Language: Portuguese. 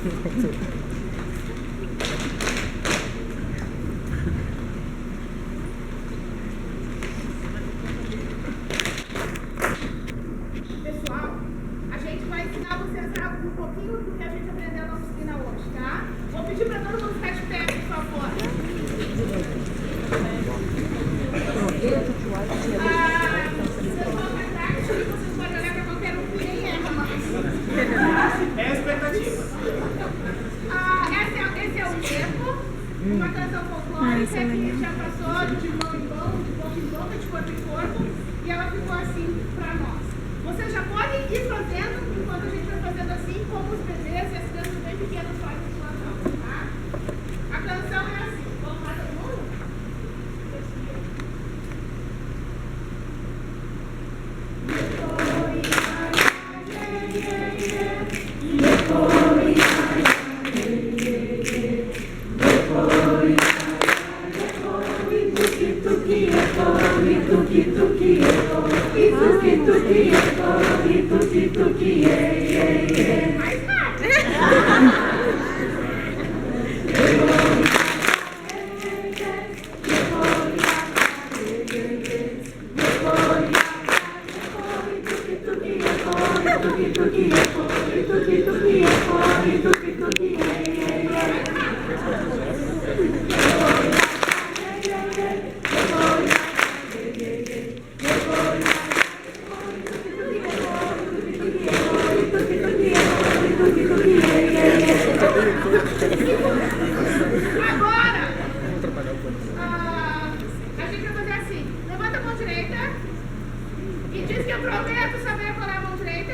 Pessoal, a gente vai ensinar vocês um pouquinho do que a gente aprendeu na oficina hoje, tá? Vou pedir para todo mundo ficar de pé, por favor. Vocês podem olhar para qualquer um que nem erra mais. É a expectativa. Esse é o tempo, uma canção folclórica que a gente já passou de mão em mão, de boca em boca, de corpo em corpo, e ela ficou assim para nós. Vocês já podem ir fazendo, enquanto a gente vai fazendo assim, como os bebês e as crianças bem pequenas fazem sua mão, tá? A canção é assim. Vamos lá, todo mundo? Mais rápido. Agora, a gente vai fazer assim. Levanta a mão direita e diz que eu prometo saber qual é a mão direita.